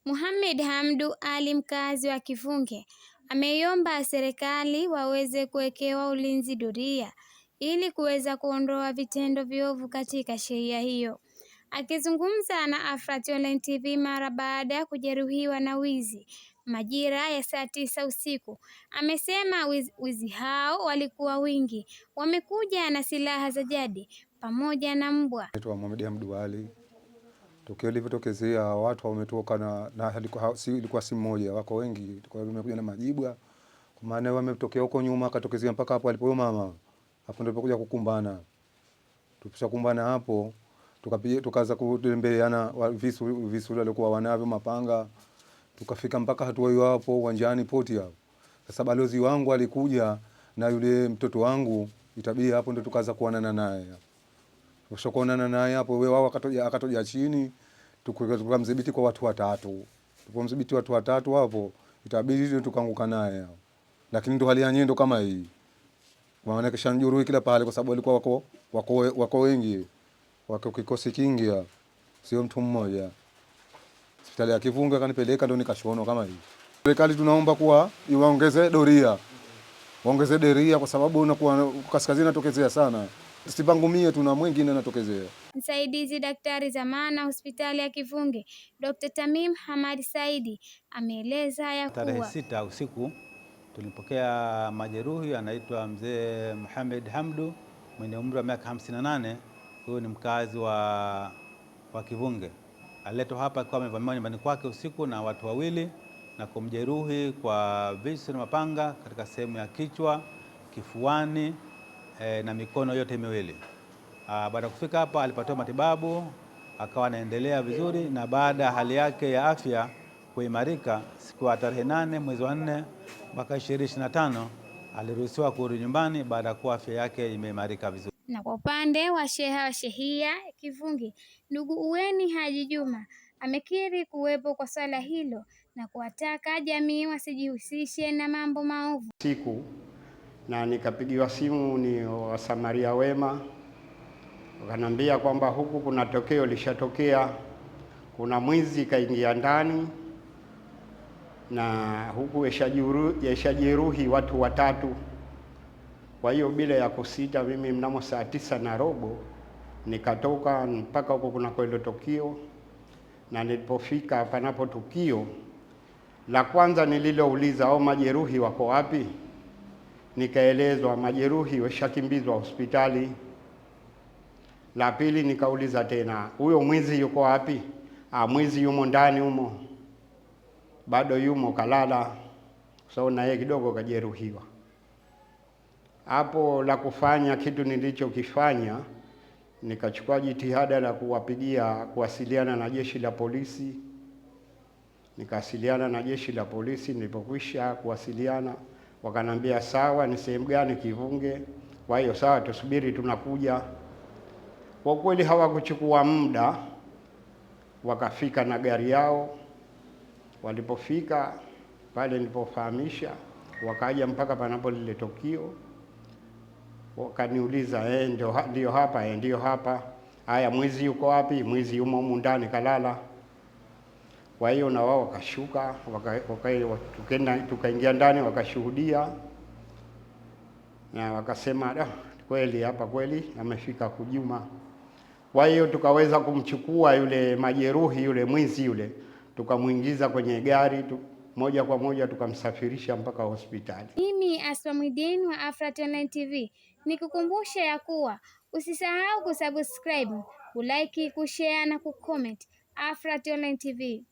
Mohamed Hamdu Ali, mkazi wa Kivunge, ameiomba serikali waweze kuwekewa ulinzi doria ili kuweza kuondoa vitendo viovu katika sheria hiyo. Akizungumza na Afrat Online TV mara baada ya kujeruhiwa na wizi majira ya saa 9 usiku, amesema wizi hao walikuwa wingi, wamekuja na silaha za jadi pamoja na mbwa. Mohamed Hamdu Ali, tukio lilivyotokezea watu wametoka na ilikuwa si mmoja, wako wengi, kwa hiyo wamekuja na majibwa, kwa maana wametokea huko nyuma akatokezea mpaka hapo alipo mama. Hapo ndipo kuja kukumbana. Tupishakumbana hapo tukaanza kutembeana visu walikuwa wanavyo mapanga, tukafika mpaka hatua hiyo hapo uwanjani poti hapo. Sasa balozi wangu alikuja na yule mtoto wangu, itabidi hapo ndio tukaanza kuonana naye. Tukishakuonana naye hapo wao akatoja chini, tukamdhibiti kwa watu watatu. Tulipomdhibiti watu watatu hapo, itabidi tukaanguka naye. Lakini ndo hali yenyewe ndo kama hii. Maana kisha njuruhi kila pale kwa sababu walikuwa wako wengi. Wako kikosi kingi, sio mtu mmoja. Hospitali ya Kivunge kanipeleka ndo nikashono kama hii. Serikali tunaomba kuwa iwaongeze doria. Waongeze doria kwa sababu unakuwa kaskazini natokezea sana. Sipangumie tuna mwingine anatokezea. Msaidizi daktari zamana hospitali ya Kivunge, Dr. Tamim Hamad Saidi, ameeleza ya kuwa tarehe 6 usiku tulipokea majeruhi, anaitwa mzee Mohamed Hamdu mwenye umri wa miaka 58. Huyu ni mkazi wa Kivunge. Aliletwa hapa kwa amevamiwa nyumbani kwake usiku na watu wawili na kumjeruhi kwa visu na mapanga katika sehemu ya kichwa, kifuani na mikono yote miwili. Baada ya kufika hapa alipatiwa matibabu, akawa anaendelea vizuri, na baada hali yake ya afya kuimarika, siku ya tarehe 8 mwezi wa 4 mwaka 2025 aliruhusiwa kurudi nyumbani baada ya kuwa afya yake imeimarika vizuri. Na kwa upande wa sheha wa shehia Kivunge, ndugu Uweni Haji Juma, amekiri kuwepo kwa swala hilo na kuwataka jamii wasijihusishe na mambo maovu. Siku na nikapigiwa simu ni wasamaria wema, wakanambia kwamba huku kuna tokeo lishatokea, kuna mwizi kaingia ndani na huku yeshajeruhi watu watatu. Kwa hiyo bila ya kusita, mimi mnamo saa 9:15 nikatoka mpaka huko kuna kwenda tukio, na nilipofika panapo tukio, la kwanza nililouliza au majeruhi wako wapi, nikaelezwa majeruhi washakimbizwa hospitali. La pili nikauliza tena, huyo mwizi yuko wapi? Mwizi yumo ndani humo, bado yumo kalala, so na yeye kidogo kajeruhiwa. Hapo la kufanya kitu nilichokifanya, nikachukua jitihada la kuwasiliana na jeshi la polisi. Nikawasiliana na jeshi la polisi, nilipokwisha kuwasiliana wakanambia sawa, ni sehemu gani? Kivunge. Kwa hiyo sawa, tusubiri tunakuja. Kwa kweli hawakuchukua muda, wakafika na gari yao. Walipofika pale nilipofahamisha, wakaja mpaka panapo lile tukio. Wakaniuliza, ndio hapa? Ndio hapa. Haya, mwizi yuko wapi? Mwizi yumo humu ndani kalala. Kwa hiyo na wao wakashuka, tukaingia ndani, wakashuhudia na wakasema kweli hapa kweli amefika Kujuma. Kwa hiyo tukaweza kumchukua yule majeruhi, yule mwizi yule, tukamuingiza kwenye gari moja kwa moja tukamsafirisha mpaka hospitali. Mimi Asma Mwidin wa Afrat Online TV nikukumbusha ya kuwa usisahau kusubscribe, kulike, kushare na kucomment. Afrat Online TV.